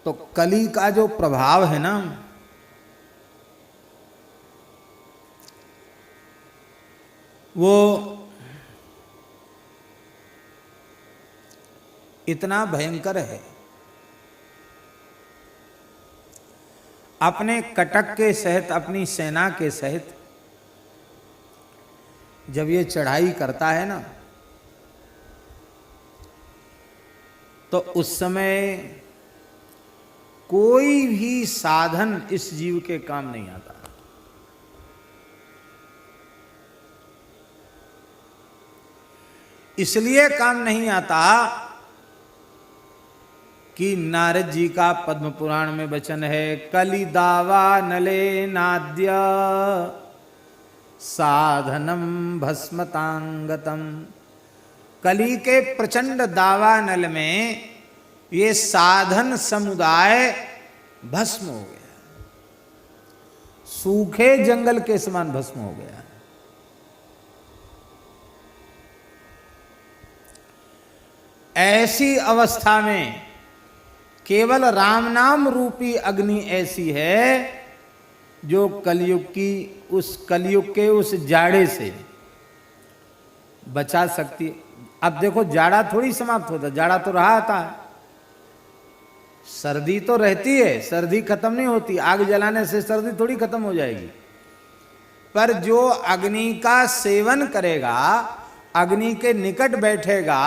तो कली का जो प्रभाव है ना, वो इतना भयंकर है। अपने कटक के सहित, अपनी सेना के सहित जब ये चढ़ाई करता है ना, तो उस समय कोई भी साधन इस जीव के काम नहीं आता। इसलिए काम नहीं आता कि नारद जी का पद्म पुराण में वचन है, कली दावा नले नाद्य साधनम भस्मतांगतम। कली के प्रचंड दावा नल में ये साधन समुदाय भस्म हो गया, सूखे जंगल के समान भस्म हो गया। ऐसी अवस्था में केवल राम नाम रूपी अग्नि ऐसी है जो कलयुग की, उस कलयुग के उस जाड़े से बचा सकती है। अब देखो, जाड़ा थोड़ी समाप्त होता, जाड़ा तो रहा था, सर्दी तो रहती है, सर्दी खत्म नहीं होती। आग जलाने से सर्दी थोड़ी खत्म हो जाएगी। पर जो अग्नि का सेवन करेगा, अग्नि के निकट बैठेगा,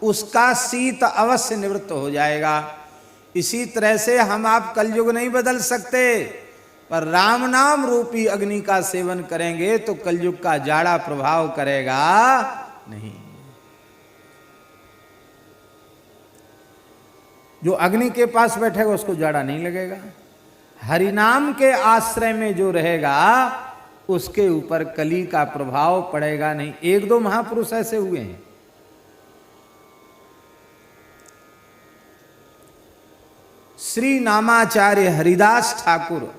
उसका शीत अवश्य निवृत्त हो जाएगा। इसी तरह से हम आप कलयुग नहीं बदल सकते, पर राम नाम रूपी अग्नि का सेवन करेंगे तो कलयुग का जाड़ा प्रभाव करेगा नहीं। जो अग्नि के पास बैठेगा उसको जाड़ा नहीं लगेगा। हरिनाम के आश्रय में जो रहेगा उसके ऊपर कली का प्रभाव पड़ेगा नहीं। एक दो महापुरुष ऐसे हुए हैं। श्री नामाचार्य हरिदास ठाकुर,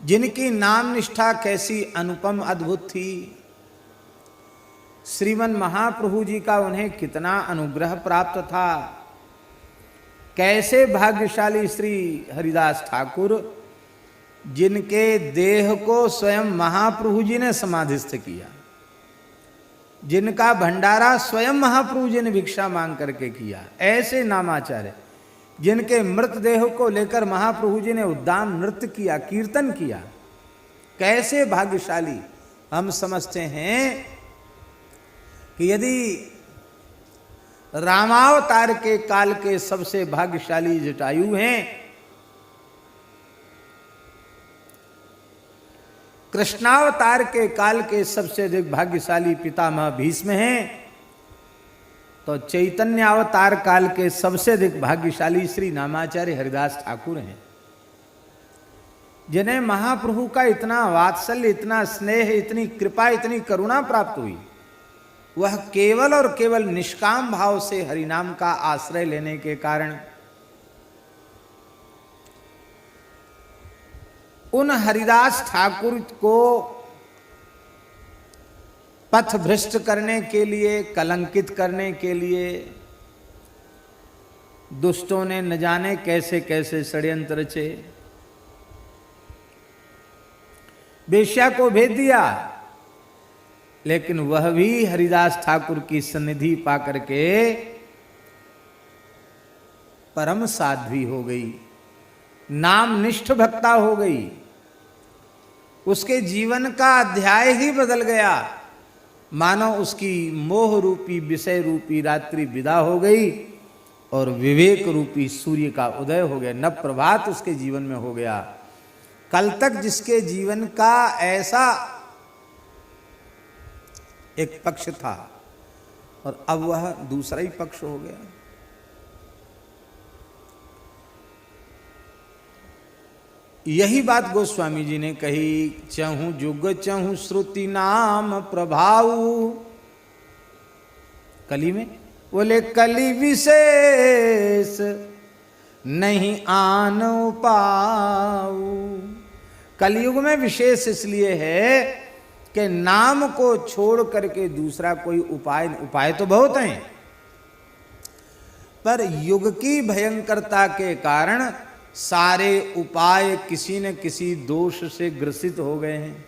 जिनकी नाम निष्ठा कैसी अनुपम अद्भुत थी, श्रीमन महाप्रभु जी का उन्हें कितना अनुग्रह प्राप्त था। कैसे भाग्यशाली श्री हरिदास ठाकुर, जिनके देह को स्वयं महाप्रभु जी ने समाधिस्थ किया, जिनका भंडारा स्वयं महाप्रभु जी ने भिक्षा मांग करके किया। ऐसे नामाचार्य, जिनके मृतदेह को लेकर महाप्रभु जी ने उद्दाम नृत्य किया, कीर्तन किया। कैसे भाग्यशाली। हम समझते हैं कि यदि रामावतार के काल के सबसे भाग्यशाली जटायु हैं, कृष्णावतार के काल के सबसे अधिक भाग्यशाली पितामह भीष्म हैं, तो चैतन्य अवतार काल के सबसे अधिक भाग्यशाली श्री नामाचार्य हरिदास ठाकुर हैं, जिन्हें महाप्रभु का इतना वात्सल्य, इतना स्नेह, इतनी कृपा, इतनी करुणा प्राप्त हुई। वह केवल और केवल निष्काम भाव से हरिनाम का आश्रय लेने के कारण उन हरिदास ठाकुर को पथ भ्रष्ट करने के लिए, कलंकित करने के लिए दुष्टों ने न जाने कैसे कैसे षड्यंत्र रचे। वेश्या को भेज दिया, लेकिन वह भी हरिदास ठाकुर की सन्निधि पाकर के परम साध्वी हो गई, नाम निष्ठ भक्ता हो गई। उसके जीवन का अध्याय ही बदल गया। मानो उसकी मोह रूपी, विषय रूपी रात्रि विदा हो गई और विवेक रूपी सूर्य का उदय हो गया, नव प्रभात उसके जीवन में हो गया। कल तक जिसके जीवन का ऐसा एक पक्ष था और अब वह दूसरा ही पक्ष हो गया। यही बात गोस्वामी जी ने कही, चहु जुग चहु श्रुति नाम प्रभाव। कली में बोले कली विशेष नहीं आन पाऊ। कलयुग में विशेष इसलिए है कि नाम को छोड़ करके दूसरा कोई उपाय तो बहुत हैं, पर युग की भयंकरता के कारण सारे उपाय किसी न किसी दोष से ग्रसित हो गए हैं।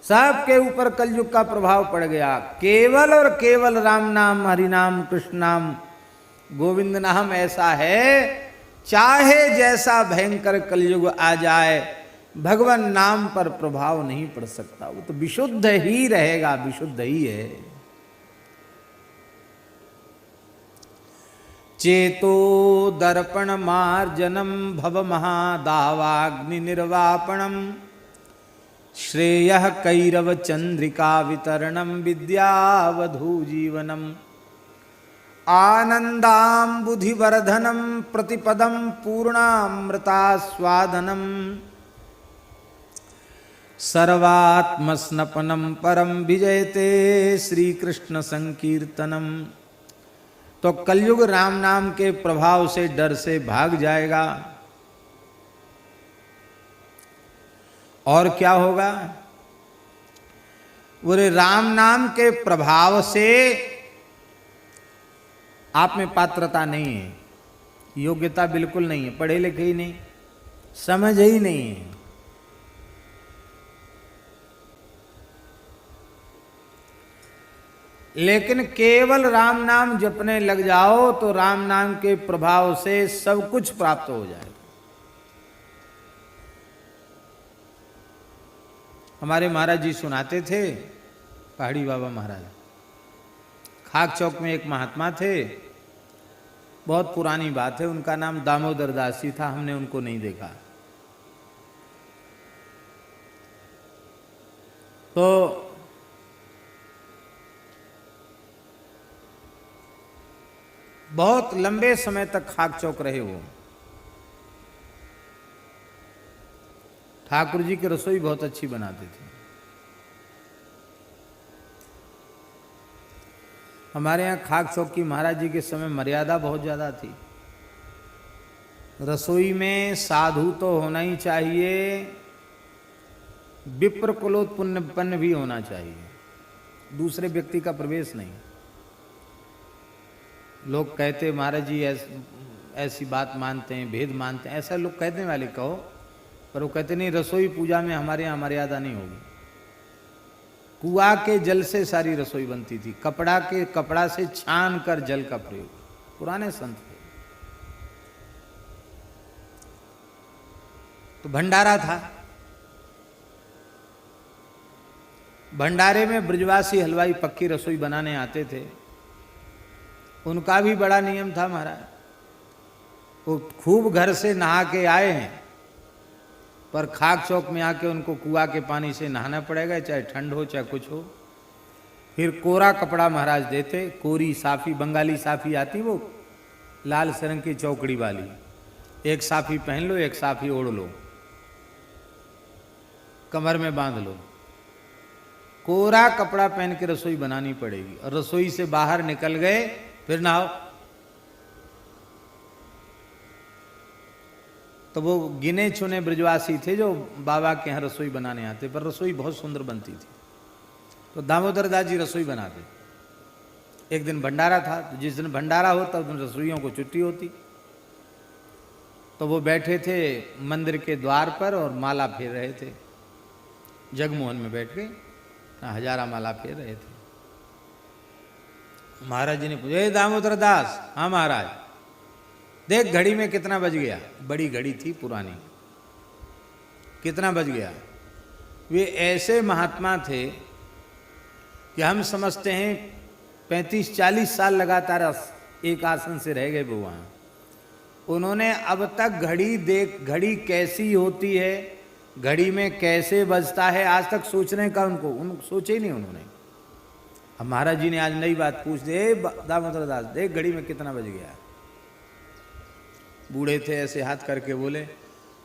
सबके ऊपर कलयुग का प्रभाव पड़ गया। केवल और केवल राम नाम, हरि नाम, कृष्ण नाम, गोविंद नाम ऐसा है, चाहे जैसा भयंकर कलयुग आ जाए, भगवान नाम पर प्रभाव नहीं पड़ सकता। वो तो विशुद्ध ही रहेगा, विशुद्ध ही है। चेतो दर्पण मार्जनम भव महादावाग्नि निर्वापणम श्रेयः कैरव चंद्रिका वितरणम विद्यावधू जीवनम आनंदाम्बुधिवर्धनम प्रतिपदम पूर्णामृतास्वादनम सर्वात्मस्नपनम परम विजयते श्री कृष्ण संकीर्तनम। तो कलयुग राम नाम के प्रभाव से, डर से भाग जाएगा। और क्या होगा? बोले राम नाम के प्रभाव से आप में पात्रता नहीं है, योग्यता बिल्कुल नहीं है, पढ़े लिखे ही नहीं, समझ ही नहीं है। लेकिन केवल राम नाम जपने लग जाओ तो राम नाम के प्रभाव से सब कुछ प्राप्त हो जाएगा। हमारे महाराज जी सुनाते थे, पहाड़ी बाबा महाराज, खाक चौक में एक महात्मा थे, बहुत पुरानी बात है, उनका नाम दामोदर दास जी था, हमने उनको नहीं देखा। तो बहुत लंबे समय तक खाक चौक रहे वो। ठाकुर जी की रसोई बहुत अच्छी बनाते थे। हमारे यहाँ खाक चौक की महाराज जी के समय मर्यादा बहुत ज़्यादा थी। रसोई में साधु तो होना ही चाहिए, विप्र कुलोत्पन्न भी होना चाहिए, दूसरे व्यक्ति का प्रवेश नहीं। लोग कहते महाराज जी ऐसी बात मानते हैं, भेद मानते हैं, ऐसा लोग कहने वाले कहो, पर वो कहते नहीं, रसोई पूजा में हमारे यहाँ मर्यादा नहीं होगी। कुआ के जल से सारी रसोई बनती थी, कपड़ा से छान कर जल का प्रयोग, पुराने संत थे। तो भंडारा था, भंडारे में ब्रजवासी हलवाई पक्की रसोई बनाने आते थे। उनका भी बड़ा नियम था महाराज, वो खूब घर से नहा के आए हैं, पर खाक चौक में आके उनको कुआ के पानी से नहाना पड़ेगा, चाहे ठंड हो चाहे कुछ हो। फिर कोरा कपड़ा महाराज देते, कोरी साफी, बंगाली साफी आती वो लाल सरंग की चौकड़ी वाली, एक साफी पहन लो, एक साफी ओढ़ लो, कमर में बांध लो, कोरा कपड़ा पहन के रसोई बनानी पड़ेगी। और रसोई से बाहर निकल गए फिर नहाओ। तो वो गिने चुने ब्रजवासी थे जो बाबा के यहाँ रसोई बनाने आते, पर रसोई बहुत सुंदर बनती थी। तो दामोदर दास जी रसोई बनाते। एक दिन भंडारा था, तो जिस दिन भंडारा होता उस दिन रसोइयों को छुट्टी होती। तो वो बैठे थे मंदिर के द्वार पर और माला फेर रहे थे, जगमोहन में बैठ के हजारा माला फेर रहे थे। महाराज जी ने पूछा, दामोदर दास? हाँ महाराज। देख घड़ी में कितना बज गया, बड़ी घड़ी थी पुरानी, कितना बज गया। वे ऐसे महात्मा थे कि हम समझते हैं 35-40 साल लगातार एक आसन से रह गए वो वहाँ। उन्होंने अब तक घड़ी कैसी होती है, घड़ी में कैसे बजता है, आज तक सोचने का उनको सोचे ही नहीं उन्होंने। अब महाराज जी ने आज नई बात पूछ दी, दामोदर दास देख घड़ी में कितना बज गया। बूढ़े थे, ऐसे हाथ करके बोले,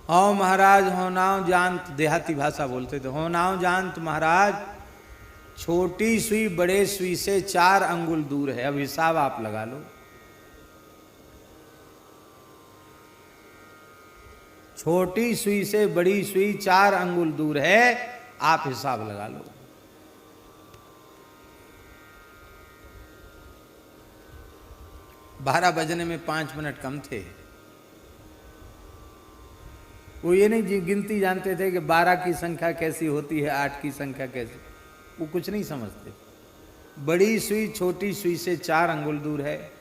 हो महाराज हो नाव जानत, देहाती भाषा बोलते थे, हो नाव जानत महाराज, छोटी सुई बड़े सुई से 4 अंगुल दूर है, अब हिसाब आप लगा लो। छोटी सुई से बड़ी सुई 4 अंगुल दूर है, आप हिसाब लगा लो। बारह बजने में 5 मिनट कम थे। वो ये नहीं गिनती जानते थे कि 12 की संख्या कैसी होती है, 8 की संख्या कैसी, वो कुछ नहीं समझते। बड़ी सुई छोटी सुई से 4 अंगुल दूर है।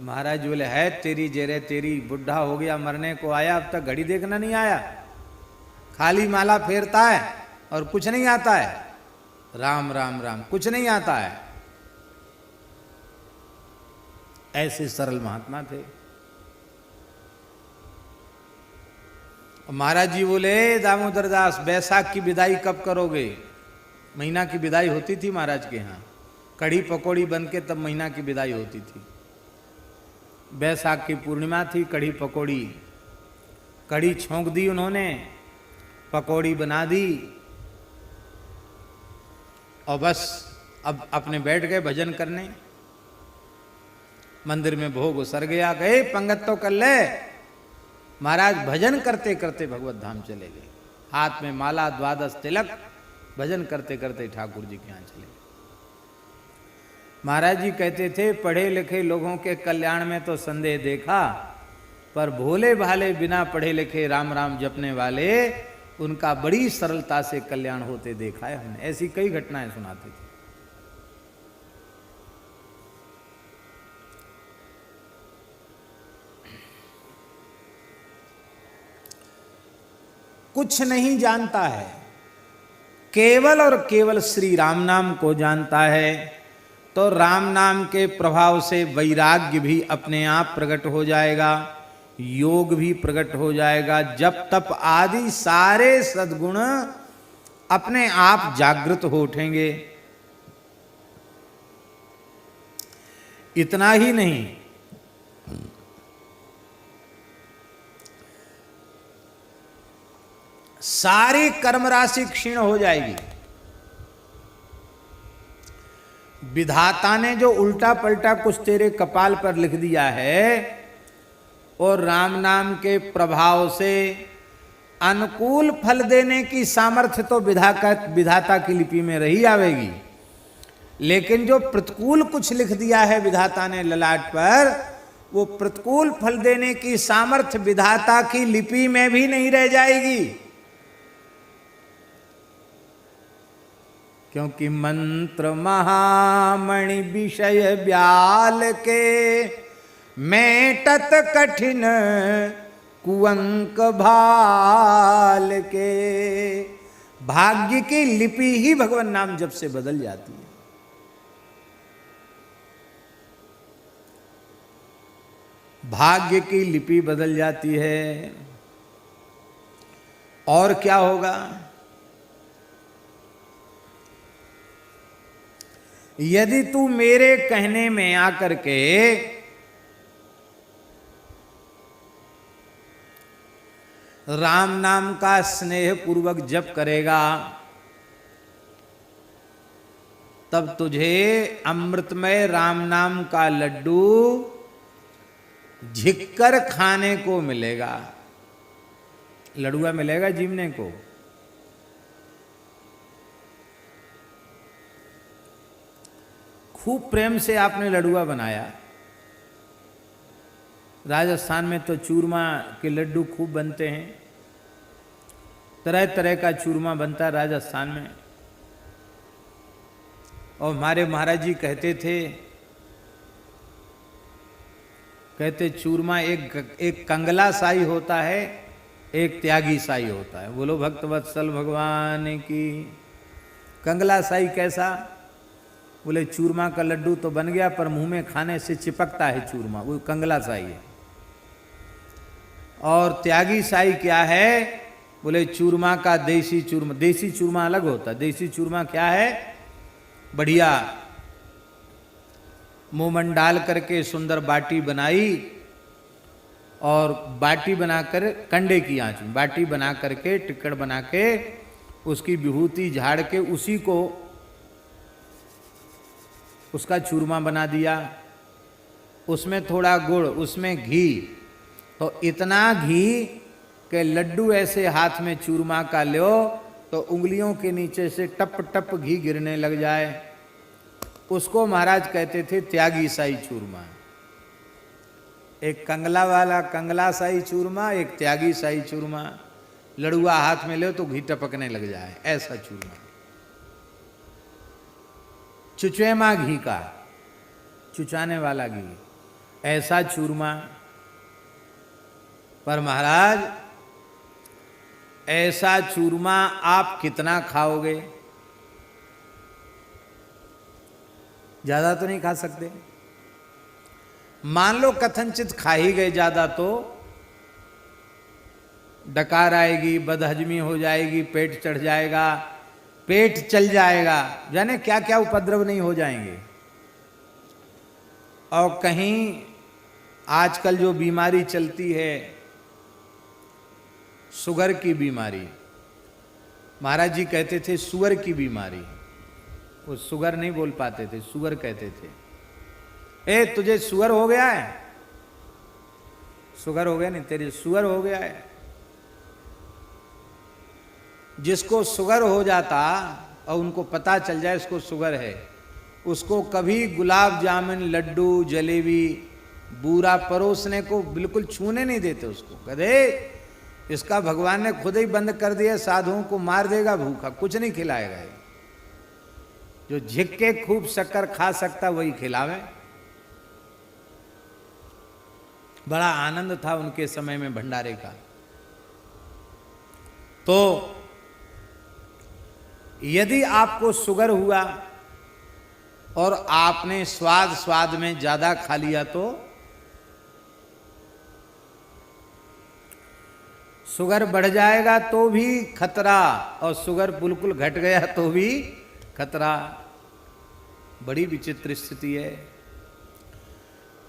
महाराज बोले है तेरी जेरे तेरी, बुढ़ा हो गया मरने को आया, अब तक घड़ी देखना नहीं आया, खाली माला फेरता है और कुछ नहीं आता है, राम राम राम कुछ नहीं आता है। ऐसे सरल महात्मा थे। महाराज जी बोले दामोदर दास बैसाख की विदाई कब करोगे? महीना की विदाई होती थी महाराज के यहाँ, कढ़ी पकौड़ी बन के तब महीना की विदाई होती थी। बैसाख की पूर्णिमा थी, कढ़ी पकौड़ी, कढ़ी छोंक दी उन्होंने, पकौड़ी बना दी और बस अब अपने बैठ गए भजन करने। मंदिर में भोग उसर गया, गए पंगत तो कर ले। महाराज भजन करते करते भगवत धाम चले गए, हाथ में माला, द्वादश तिलक, भजन करते करते ठाकुर जी के यहाँ चले गए। महाराज जी कहते थे पढ़े लिखे लोगों के कल्याण में तो संदेह देखा, पर भोले भाले बिना पढ़े लिखे राम राम जपने वाले, उनका बड़ी सरलता से कल्याण होते देखा है हमने। ऐसी कई घटनाएं सुनाते थे। कुछ नहीं जानता है, केवल और केवल श्री राम नाम को जानता है, तो राम नाम के प्रभाव से वैराग्य भी अपने आप प्रकट हो जाएगा, योग भी प्रकट हो जाएगा, जप तप आदि सारे सद्गुण अपने आप जागृत हो उठेंगे। इतना ही नहीं, सारी कर्म राशि क्षीण हो जाएगी। विधाता ने जो उल्टा पलटा कुछ तेरे कपाल पर लिख दिया है, और राम नाम के प्रभाव से अनुकूल फल देने की सामर्थ्य तो विधाता की लिपि में रही आवेगी, लेकिन जो प्रतिकूल कुछ लिख दिया है विधाता ने ललाट पर, वो प्रतिकूल फल देने की सामर्थ्य विधाता की लिपि में भी नहीं रह जाएगी। क्योंकि मंत्र महामणि विषय ब्याल के, मेटत कठिन कुअंक भाल के। भाग्य की लिपि ही भगवान नाम जब से बदल जाती है। भाग्य की लिपि बदल जाती है। और क्या होगा? यदि तू मेरे कहने में आकर के राम नाम का स्नेह पूर्वक जप करेगा, तब तुझे अमृतमय राम नाम का लड्डू झिककर खाने को मिलेगा। लड़ुआ मिलेगा जीवने को। खूब प्रेम से आपने लडुआ बनाया। राजस्थान में तो चूरमा के लड्डू खूब बनते हैं, तरह तरह का चूरमा बनता है राजस्थान में। और हमारे महाराज जी कहते थे, कहते चूरमा एक कंगला साई होता है, एक त्यागी साई होता है। बोलो भक्तवत्सल भगवान की। कंगला साई कैसा? बोले चूरमा का लड्डू तो बन गया, पर मुंह में खाने से चिपकता है चूरमा, वो कंगला साई है। और त्यागी साई क्या है? बोले चूरमा का देसी चूरमा। देसी चूरमा अलग होता है। देसी चूरमा क्या है? बढ़िया मोमन डाल करके सुंदर बाटी बनाई, और बाटी बनाकर कंडे की आंच में बाटी बना करके टिक्कड़ बना के उसकी विभूति झाड़ के उसी को उसका चूरमा बना दिया। उसमें थोड़ा गुड़, उसमें घी, तो इतना घी कि लड्डू ऐसे हाथ में चूरमा का लो तो उंगलियों के नीचे से टप टप घी गिरने लग जाए, उसको महाराज कहते थे त्यागी साई चूरमा। एक कंगला वाला कंगला साई चूरमा, एक त्यागी साई चूरमा। लड़ुआ हाथ में ले तो घी टपकने लग जाए, ऐसा चूरमा। चुचेमा घी का, चुचाने वाला घी, ऐसा चूरमा। पर महाराज ऐसा चूरमा आप कितना खाओगे? ज्यादा तो नहीं खा सकते। मान लो कथनचित खा ही गए ज्यादा तो डकार आएगी, बदहजमी हो जाएगी, पेट चढ़ जाएगा, पेट चल जाएगा, जाने क्या क्या उपद्रव नहीं हो जाएंगे। और कहीं आजकल जो बीमारी चलती है शुगर की बीमारी, महाराज जी कहते थे सुअर की बीमारी। वो शुगर नहीं बोल पाते थे, सुअर कहते थे। ए तुझे सुअर हो गया है, शुगर हो गया नहीं, तेरे सुअर हो गया है। जिसको शुगर हो जाता और उनको पता चल जाए इसको शुगर है, उसको कभी गुलाब जामुन, लड्डू, जलेबी, बूरा परोसने को बिल्कुल छूने नहीं देते। उसको कहते इसका भगवान ने खुद ही बंद कर दिया, साधुओं को मार देगा भूखा, कुछ नहीं खिलाएगा। जो झिक के खूब शक्कर खा सकता वही खिलावे। बड़ा आनंद था उनके समय में भंडारे का। तो यदि आपको शुगर हुआ और आपने स्वाद स्वाद में ज्यादा खा लिया तो शुगर बढ़ जाएगा तो भी खतरा, और शुगर बिल्कुल घट गया तो भी खतरा। बड़ी विचित्र स्थिति है।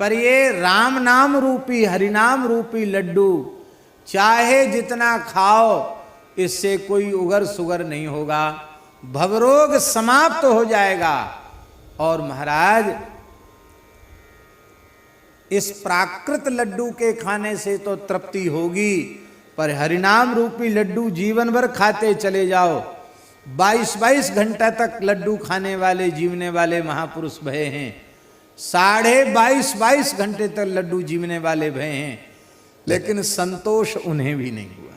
पर ये राम नाम रूपी, हरिनाम रूपी लड्डू चाहे जितना खाओ, इससे कोई उगर सुगर नहीं होगा, भवरोग समाप्त हो जाएगा। और महाराज इस प्राकृत लड्डू के खाने से तो तृप्ति होगी, पर हरिनाम रूपी लड्डू जीवन भर खाते चले जाओ। 22-22 घंटा तक लड्डू खाने वाले जीवने वाले महापुरुष भये हैं, 22.5 घंटे तक लड्डू जीवने वाले भये हैं, लेकिन संतोष उन्हें भी नहीं हुआ।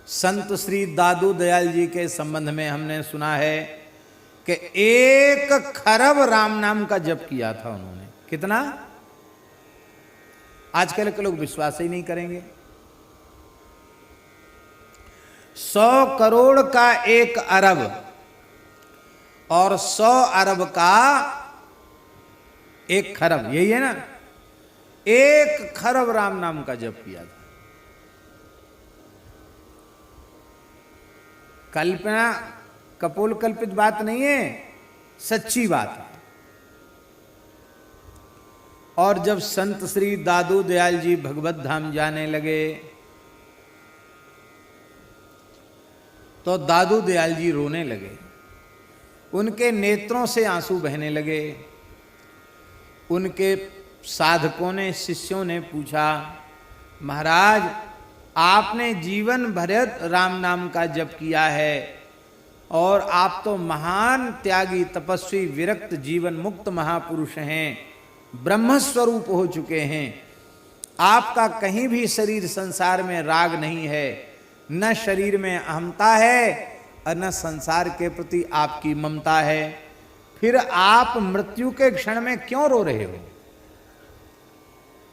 संत श्री दादू दयाल जी के संबंध में हमने सुना है कि 1 खरब राम नाम का जप किया था उन्होंने। कितना? आजकल के लोग विश्वास ही नहीं करेंगे। 100 करोड़ का 1 अरब और 100 अरब का 1 खरब, यही है ना। 1 खरब राम नाम का जप किया था। कल्पना, कपोल कल्पित बात नहीं है, सच्ची बात है। और जब संत श्री दादू दयाल जी भगवत धाम जाने लगे तो दादू दयाल जी रोने लगे, उनके नेत्रों से आंसू बहने लगे। उनके साधकों ने, शिष्यों ने पूछा, महाराज आपने जीवन भर राम नाम का जप किया है और आप तो महान त्यागी, तपस्वी, विरक्त, जीवन मुक्त महापुरुष हैं, ब्रह्मस्वरूप हो चुके हैं। आपका कहीं भी शरीर संसार में राग नहीं है, न शरीर में अहमता है और न संसार के प्रति आपकी ममता है। फिर आप मृत्यु के क्षण में क्यों रो रहे हो?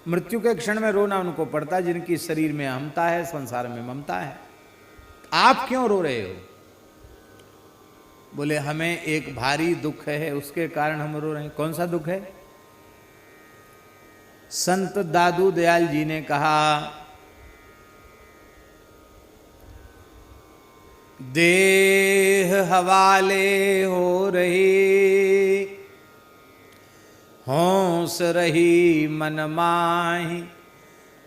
मृत्यु के क्षण में रोना उनको पड़ता है जिनकी शरीर में अहमता है, संसार में ममता है। आप क्यों रो रहे हो? बोले हमें एक भारी दुख है, उसके कारण हम रो रहे हैं। कौन सा दुख है? संत दादू दयाल जी ने कहा, देह हवाले हो रही, होश रही मन माही,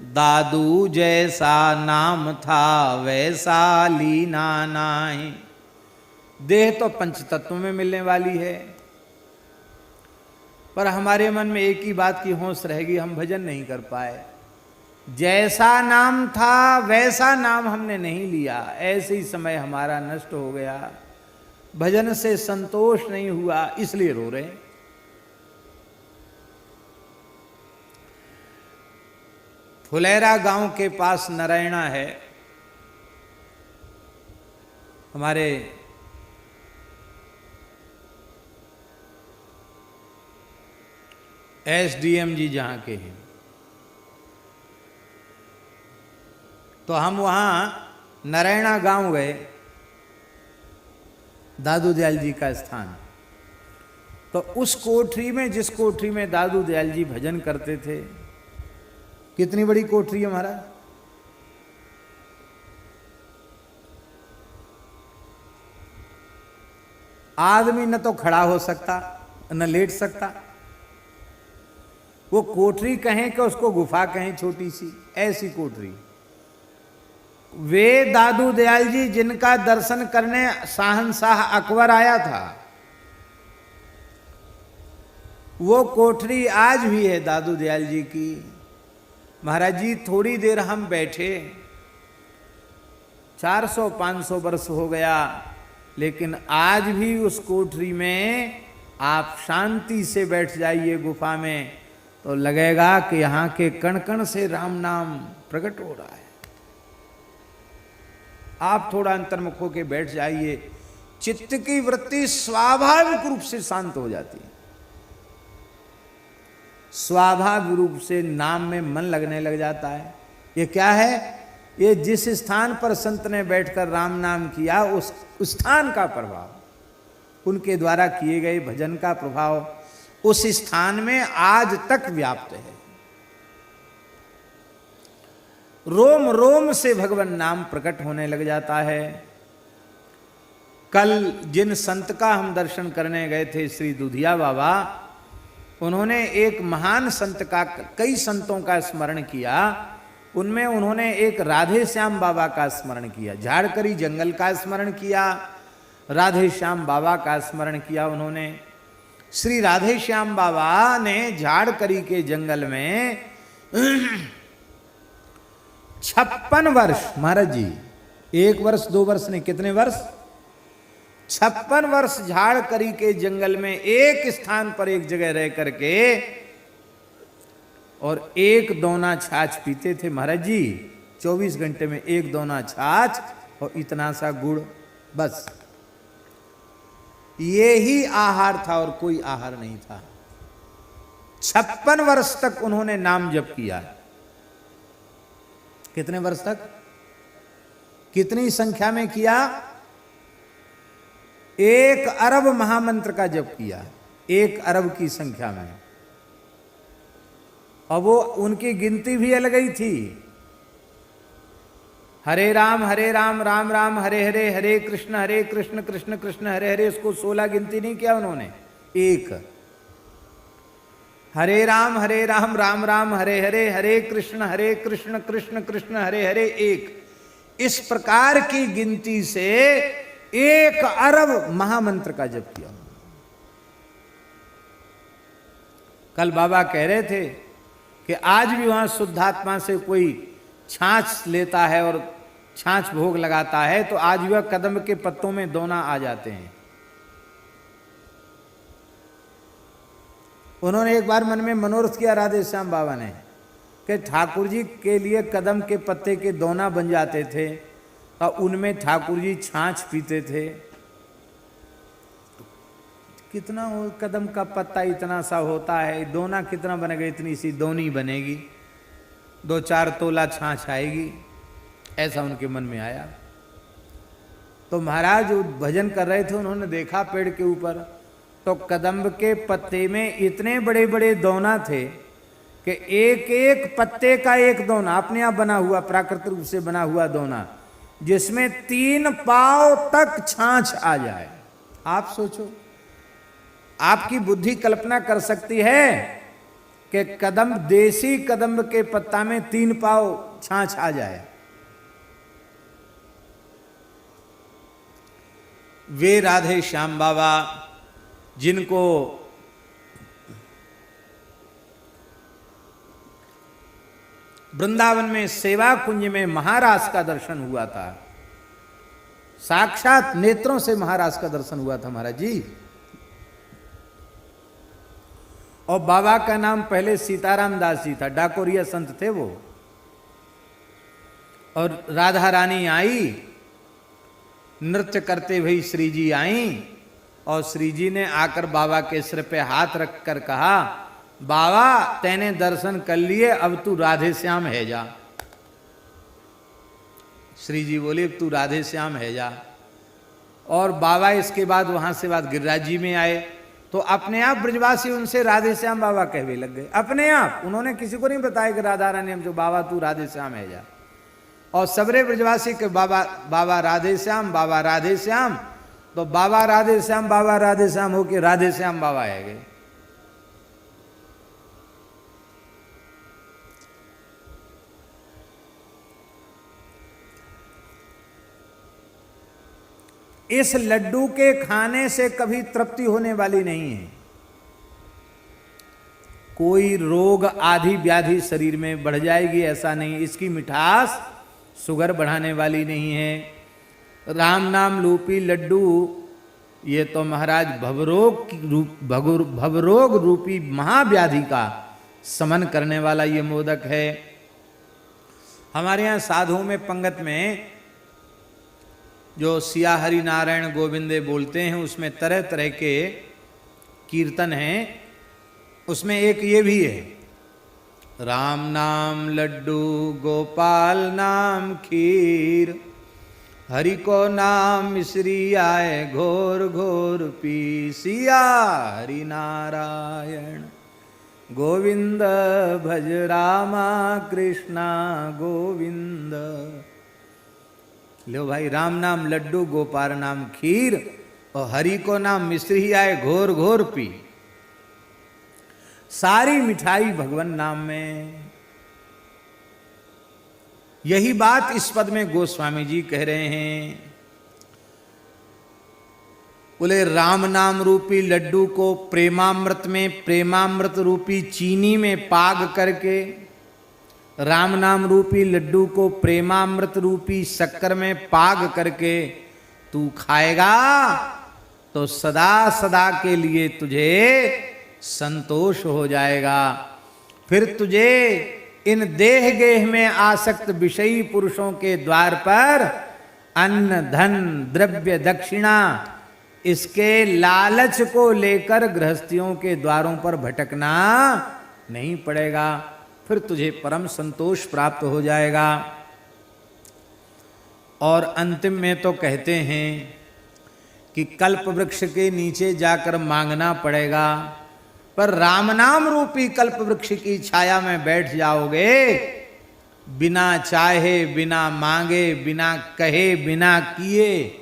दादू जैसा नाम था वैसा लीना नाही। देह तो पंच तत्व में मिलने वाली है, पर हमारे मन में एक ही बात की होश रहेगी, हम भजन नहीं कर पाए। जैसा नाम था वैसा नाम हमने नहीं लिया, ऐसे ही समय हमारा नष्ट हो गया, भजन से संतोष नहीं हुआ, इसलिए रो रहे हैं। फुलेरा गांव के पास नारायणा है, हमारे एसडीएम जी जहां के हैं, तो हम वहां नारायणा गांव गए, दादू दयाल जी का स्थान। तो उस कोठरी में, जिस कोठरी में दादू दयाल जी भजन करते थे, कितनी बड़ी कोठरी है महाराज, आदमी न तो खड़ा हो सकता न लेट सकता, वो कोठरी कहें कि उसको गुफा कहें, छोटी सी ऐसी कोठरी। वे दादू दयाल जी जिनका दर्शन करने शाहनशाह अकबर आया था, वो कोठरी आज भी है दादू दयाल जी की। महाराज जी थोड़ी देर हम बैठे, 400-500 वर्ष हो गया, लेकिन आज भी उस कोठरी में आप शांति से बैठ जाइए गुफा में, तो लगेगा कि यहाँ के कण कण से राम नाम प्रकट हो रहा है। आप थोड़ा अंतर्मुख होकर बैठ जाइए, चित्त की वृत्ति स्वाभाविक रूप से शांत हो जाती है, स्वाभाविक रूप से नाम में मन लगने लग जाता है। ये क्या है? ये जिस स्थान पर संत ने बैठकर राम नाम किया, उस स्थान का प्रभाव, उनके द्वारा किए गए भजन का प्रभाव उस स्थान में आज तक व्याप्त है। रोम रोम से भगवान नाम प्रकट होने लग जाता है। कल जिन संत का हम दर्शन करने गए थे, श्री दुधिया बाबा, उन्होंने एक महान संत का, कई संतों का स्मरण किया, उनमें उन्होंने एक राधे श्याम बाबा का स्मरण किया, झाड़करी जंगल का स्मरण किया, राधे श्याम बाबा का स्मरण किया उन्होंने। श्री राधे श्याम बाबा ने झाड़करी के जंगल में 56 वर्ष, महाराज जी 1 वर्ष 2 वर्ष नहीं, कितने वर्ष, 56 वर्ष झाड़करी के जंगल में एक स्थान पर एक जगह रह करके और एक दोना छाछ पीते थे महाराज जी। 24 घंटे में एक दोना छाछ और इतना सा गुड़, बस ये ही आहार था और कोई आहार नहीं था। 56 वर्ष तक उन्होंने नाम जप किया। कितने वर्ष तक, कितनी संख्या में किया? 1 अरब महामंत्र का जप किया, 1 अरब की संख्या में। और वो उनकी गिनती भी अलग ही थी। हरे राम राम राम हरे हरे, हरे कृष्ण कृष्ण कृष्ण हरे हरे, इसको 16 गिनती नहीं किया उन्होंने, 1। हरे राम राम राम हरे हरे, हरे कृष्ण कृष्ण कृष्ण हरे हरे, 1। इस प्रकार की गिनती से 1 अरब महामंत्र का जप किया। कल बाबा कह रहे थे कि आज भी वहां शुद्धात्मा से कोई छाछ लेता है और छाछ भोग लगाता है, तो आज भी वह कदम के पत्तों में दोना आ जाते हैं। उन्होंने एक बार मन में मनोरथ किया राधे श्याम बाबा ने कि ठाकुर जी के लिए कदम के पत्ते के दोना बन जाते थे और उनमें ठाकुर जी छाछ पीते थे। कितना हो, कदम का पत्ता इतना सा होता है, दोना कितना बनेगा, इतनी सी दोनी बनेगी, 2-4 तोला छाछ आएगी, ऐसा उनके मन में आया। तो महाराज भजन कर रहे थे, उन्होंने देखा पेड़ के ऊपर, तो कदम्ब के पत्ते में इतने बड़े बड़े दोना थे कि एक एक पत्ते का एक दोना अपने आप बना हुआ, प्राकृतिक रूप से बना हुआ दोना, जिसमें 3 पाव तक छाछ आ जाए। आप सोचो, आपकी बुद्धि कल्पना कर सकती है कि कदम, देसी कदम्ब के पत्ता में 3 पाव छाछ आ जाए। वे राधे श्याम बाबा जिनको वृंदावन में सेवा कुंज में महाराज का दर्शन हुआ था। साक्षात नेत्रों से महाराज का दर्शन हुआ था महाराज जी। और बाबा का नाम पहले सीताराम दास जी था, डाकोरिया संत थे वो। और राधा रानी आई, नृत्य करते हुए श्री जी आई, और श्री जी ने आकर बाबा के सिर पे हाथ रखकर कहा, बाबा तैने दर्शन कर लिए, अब तू राधे श्याम है जा। श्री जी बोले अब तू राधे श्याम है जा। और बाबा इसके बाद वहां से बाद गिरिराज जी में आए, तो अपने आप ब्रजवासी उनसे राधे श्याम बाबा कहवे लग गए, अपने आप। उन्होंने किसी को नहीं बताया कि राधा रानी हम जो बाबा तू राधे श्याम है जा। और सबरे ब्रजवासी के बाबा बाबा राधे श्याम, बाबा राधे श्याम। तो बाबा राधे श्याम होके राधे श्याम बाबा है गए। इस लड्डू के खाने से कभी तृप्ति होने वाली नहीं है। कोई रोग आदि व्याधि शरीर में बढ़ जाएगी ऐसा नहीं। इसकी मिठास शुगर बढ़ाने वाली नहीं है। राम नाम रूपी लड्डू ये तो महाराज भवरोग रूपी महाव्याधि का समन करने वाला ये मोदक है। हमारे यहाँ साधुओं में पंगत में जो सिया हरि नारायण गोविंदे बोलते हैं, उसमें तरह तरह के कीर्तन हैं। उसमें एक ये भी है, राम नाम लड्डू गोपाल नाम खीर, हरि को नाम मिश्री आए घोर घोर पी, सिया हरि नारायण गोविंद भज रामा कृष्णा गोविंद। लो भाई, राम नाम लड्डू गोपाल नाम खीर, और हरि को नाम मिश्री आए घोर घोर पी। सारी मिठाई भगवान नाम में। यही बात इस पद में गोस्वामी जी कह रहे हैं। बोले राम नाम रूपी लड्डू को प्रेमामृत में, प्रेमामृत रूपी चीनी में पाग करके, राम नाम रूपी लड्डू को प्रेमामृत रूपी शक्कर में पाग करके तू खाएगा तो सदा सदा के लिए तुझे संतोष हो जाएगा। फिर तुझे इन देह गेह में आसक्त विषयी पुरुषों के द्वार पर अन्न धन द्रव्य दक्षिणा इसके लालच को लेकर गृहस्थियों के द्वारों पर भटकना नहीं पड़ेगा। फिर तुझे परम संतोष प्राप्त हो जाएगा। और अंतिम में तो कहते हैं कि कल्प वृक्ष के नीचे जाकर मांगना पड़ेगा, पर राम नाम रूपी कल्प वृक्ष की छाया में बैठ जाओगे, बिना चाहे बिना मांगे बिना कहे बिना किए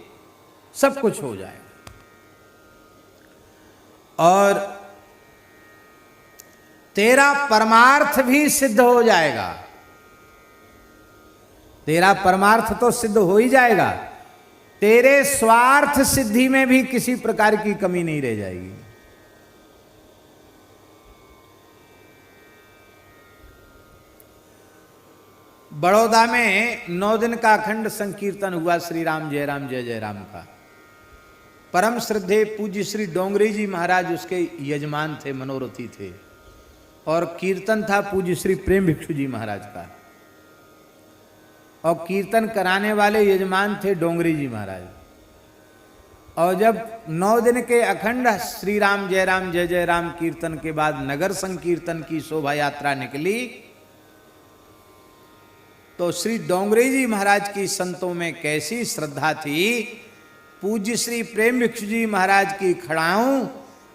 सब कुछ हो जाएगा। और तेरा परमार्थ भी सिद्ध हो जाएगा। तेरा परमार्थ तो सिद्ध हो ही जाएगा, तेरे स्वार्थ सिद्धि में भी किसी प्रकार की कमी नहीं रह जाएगी। बड़ौदा में 9 दिन का अखंड संकीर्तन हुआ श्री राम जय राम का। परम श्रद्धेय पूज्य श्री डोंगरी जी महाराज उसके यजमान थे, मनोरथी थे। और कीर्तन था पूज्य श्री प्रेम भिक्षु जी महाराज का, और कीर्तन कराने वाले यजमान थे डोंगरी जी महाराज। और जब 9 दिन के अखंड श्री राम जय राम कीर्तन के बाद नगर संकीर्तन की शोभा यात्रा निकली, तो श्री डोंगरी जी महाराज की संतों में कैसी श्रद्धा थी। पूज्य श्री प्रेम भिक्षु जी महाराज की खड़ाऊं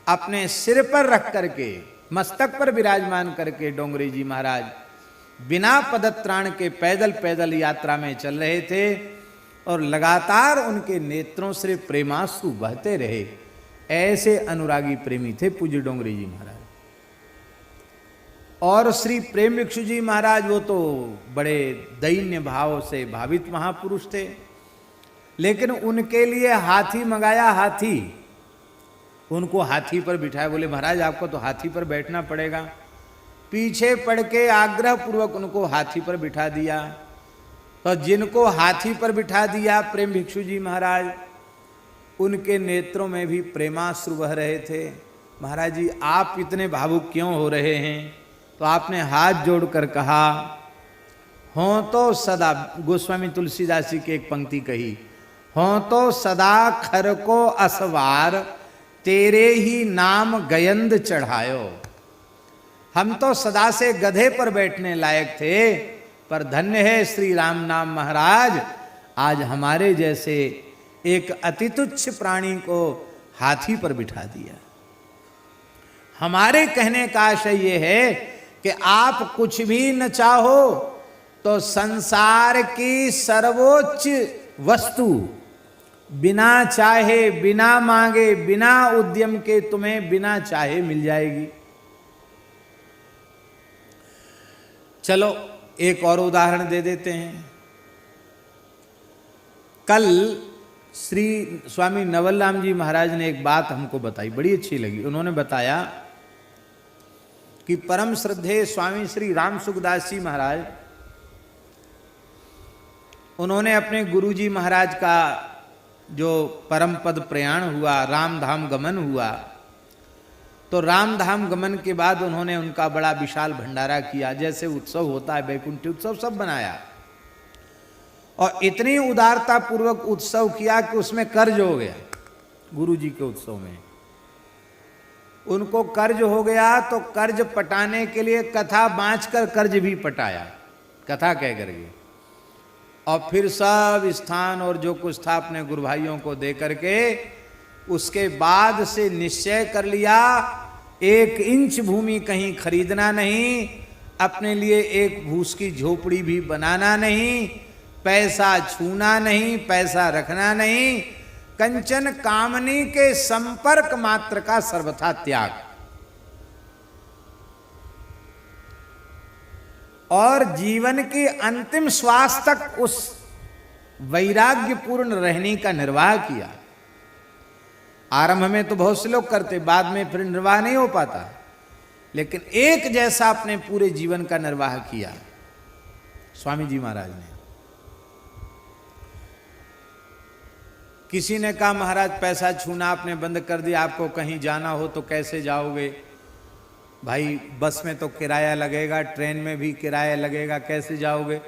अपने सिर पर रख करके, मस्तक पर विराजमान करके डोंगरी जी महाराज बिना पदत्राण के पैदल पैदल यात्रा में चल रहे थे, और लगातार उनके नेत्रों से प्रेमाश्रु बहते रहे। ऐसे अनुरागी प्रेमी थे पूज्य डोंगरी जी महाराज। और श्री प्रेम भिक्षु जी महाराज वो तो बड़े दैन्य भाव से भावित महापुरुष थे, लेकिन उनके लिए हाथी मंगाया। हाथी, उनको हाथी पर बिठाया। बोले महाराज आपको तो हाथी पर बैठना पड़ेगा। पीछे पड़ के आग्रह पूर्वक उनको हाथी पर बिठा दिया। तो जिनको हाथी पर बिठा दिया प्रेम भिक्षु जी महाराज, उनके नेत्रों में भी प्रेमाश्रु बह रहे थे। महाराज जी आप इतने भावुक क्यों हो रहे हैं? तो आपने हाथ जोड़कर कहा, हों तो सदा, गोस्वामी तुलसीदास जी की एक पंक्ति कही, हों तो सदा खर को असवार, तेरे ही नाम गयंद चढ़ायो। हम तो सदा से गधे पर बैठने लायक थे, पर धन्य है श्री राम नाम महाराज, आज हमारे जैसे एक अति तुच्छ प्राणी को हाथी पर बिठा दिया। हमारे कहने का आशय ये है कि आप कुछ भी न चाहो तो संसार की सर्वोच्च वस्तु बिना चाहे, बिना मांगे, बिना उद्यम के तुम्हें बिना चाहे मिल जाएगी। चलो एक और उदाहरण दे देते हैं। कल श्री स्वामी नवल राम जी महाराज ने एक बात हमको बताई, बड़ी अच्छी लगी। उन्होंने बताया कि परम श्रद्धेय स्वामी श्री राम सुखदास जी महाराज, उन्होंने अपने गुरु जी महाराज का जो परम पद प्रयाण हुआ, राम धाम गमन हुआ, तो राम धाम गमन के बाद उन्होंने उनका बड़ा विशाल भंडारा किया, जैसे उत्सव होता है वैकुंठी उत्सव सब बनाया, और इतनी उदारता पूर्वक उत्सव किया कि उसमें कर्ज हो गया। गुरु जी के उत्सव में उनको कर्ज हो गया, तो कर्ज पटाने के लिए कथा बाँचकर कर्ज भी पटाया, कथा कह करके, और फिर सब स्थान और जो कुछ था अपने गुरु भाइयों को दे करके उसके बाद से निश्चय कर लिया 1 इंच भूमि कहीं खरीदना नहीं, अपने लिए एक भूस की झोपड़ी भी बनाना नहीं, पैसा छूना नहीं, पैसा रखना नहीं, कंचन कामनी के संपर्क मात्र का सर्वथा त्याग। और जीवन की अंतिम श्वास तक उस वैराग्यपूर्ण रहने का निर्वाह किया। आरंभ में तो बहुत से लोग करते, बाद में फिर निर्वाह नहीं हो पाता, लेकिन एक जैसा अपने पूरे जीवन का निर्वाह किया स्वामी जी महाराज ने। किसी ने कहा महाराज पैसा छूना आपने बंद कर दिया, आपको कहीं जाना हो तो कैसे जाओगे? भाई बस में तो किराया लगेगा, ट्रेन में भी किराया लगेगा, कैसे जाओगे?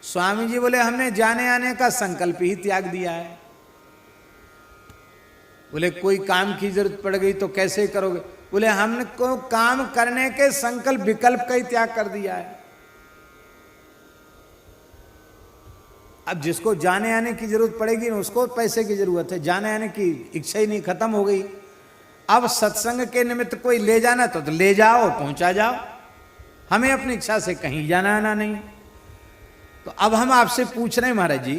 स्वामी जी बोले हमने जाने आने का संकल्प ही त्याग दिया है। बोले कोई काम की जरूरत पड़ गई तो कैसे करोगे? बोले हमको काम करने के संकल्प विकल्प का ही त्याग कर दिया है। अब जिसको जाने आने की जरूरत पड़ेगी ना उसको पैसे की जरूरत है, जाने आने की इच्छा ही नहीं, खत्म हो गई। अब सत्संग के निमित्त कोई ले जाना तो ले जाओ, पहुंचा जाओ, हमें अपनी इच्छा से कहीं जाना आना नहीं। तो अब हम आपसे पूछ रहे हैं महाराज जी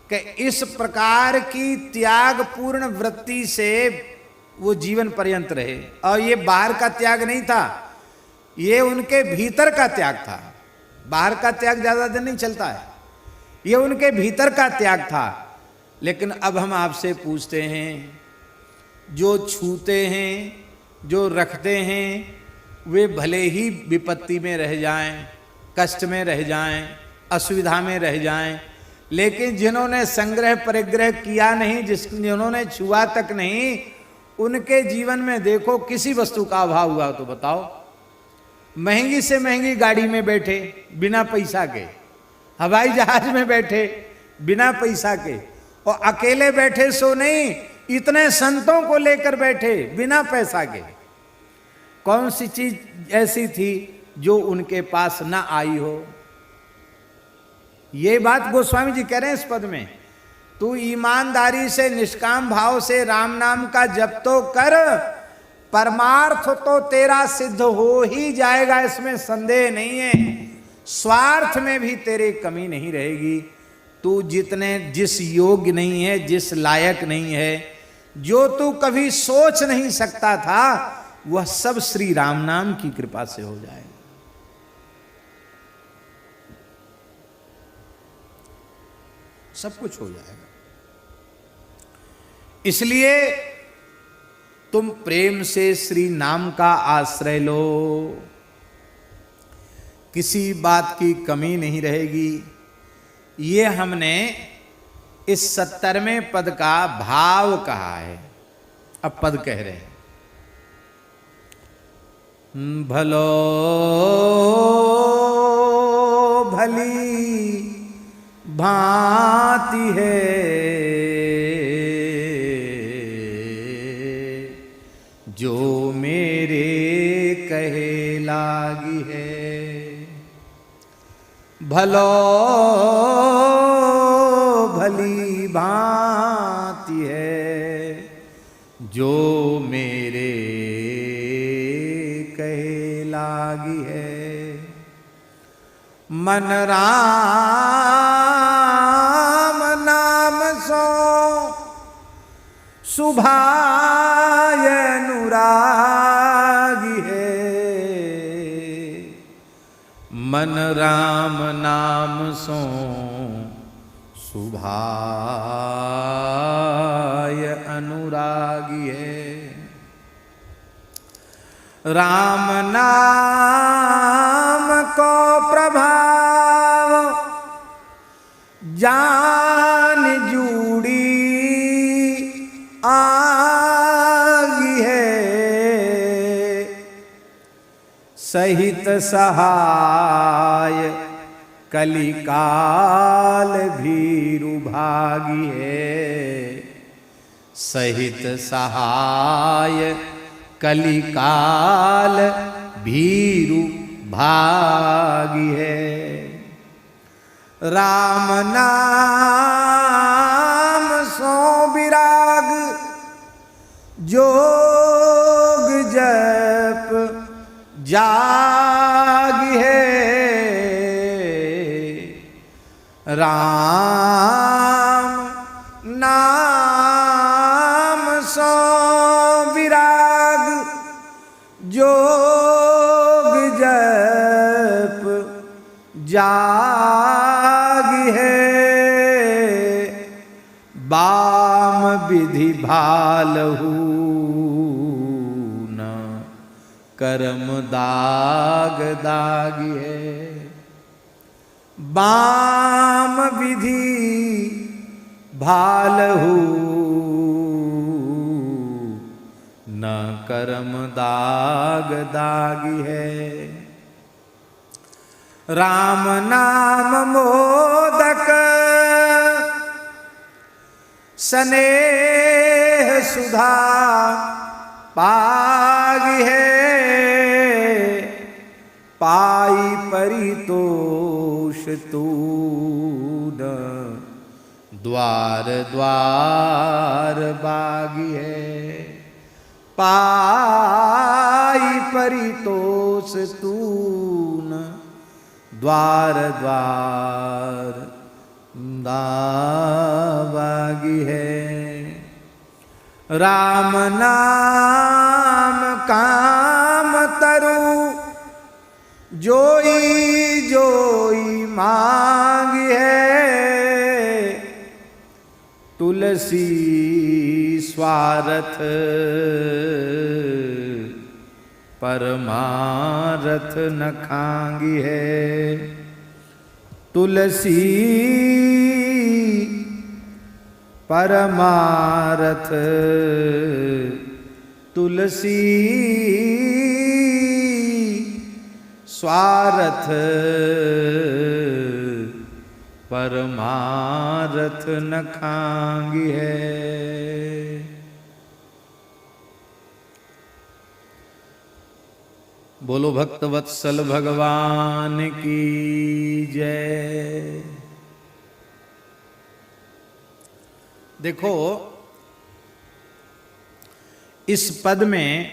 कि इस प्रकार की त्यागपूर्ण वृत्ति से वो जीवन पर्यंत रहे, और ये बाहर का त्याग नहीं था, ये उनके भीतर का त्याग था। बाहर का त्याग ज्यादा दिन नहीं चलता है, ये उनके भीतर का त्याग था। लेकिन अब हम आपसे पूछते हैं, जो छूते हैं, जो रखते हैं, वे भले ही विपत्ति में रह जाएं, कष्ट में रह जाएं, असुविधा में रह जाएं, लेकिन जिन्होंने संग्रह परिग्रह किया नहीं, जिन्होंने छुआ तक नहीं, उनके जीवन में देखो किसी वस्तु का अभाव हुआ तो बताओ। महंगी से महंगी गाड़ी में बैठे बिना पैसा के, हवाई जहाज में बैठे बिना पैसा के, और अकेले बैठे सो नहीं, इतने संतों को लेकर बैठे बिना पैसा के। कौन सी चीज ऐसी थी जो उनके पास ना आई हो? ये बात गोस्वामी जी कह रहे हैं इस पद में। तू ईमानदारी से निष्काम भाव से राम नाम का जप तो कर, परमार्थ तो तेरा सिद्ध हो ही जाएगा, इसमें संदेह नहीं है। स्वार्थ में भी तेरी कमी नहीं रहेगी। तू जिस योग्य नहीं है, जिस लायक नहीं है, जो तू कभी सोच नहीं सकता था, वह सब श्री राम नाम की कृपा से हो जाएगा। सब कुछ हो जाएगा। इसलिए तुम प्रेम से श्री नाम का आश्रय लो। किसी बात की कमी नहीं रहेगी। ये हमने इस 70वें पद का भाव कहा है। अब पद कह रहे हैं, भलो भली भांति है जो मेरे कहे लागी है। भलो भली भांति है जो मेरे कहे लागी है। मन राम नाम सो सुभाय अनुरागी है। मन राम नाम सो सुभाय अनुरागी है। राम नाम को प्रभाव जान जूड़ी आगी है। सहित सहाय कलिकाल भीरु भागी है। सहित सहाय कलिकाल भीरु भागी है। राम नाम सो विराग जोग जप जागी है। राम नाम सो विराग जोग जप जागी है। बाम विधि भालहू न कर्म दाग दागी है। बाम विधि भालहू न कर्म दाग दागी है। राम नाम मोदक स्नेह सुधा पागी है। पाई परितोष तून द्वार द्वार बागी है। पाई परितोष तून द्वार द्वार दावागी है। राम नाम काम तरु जोई जोई मांगी है। तुलसी स्वार्थ परमारथ न खांगी है। तुलसी परमारथ तुलसी स्वार्थ परमारथ न खांगी है। बोलो भक्तवत्सल भगवान की जय। देखो, इस पद में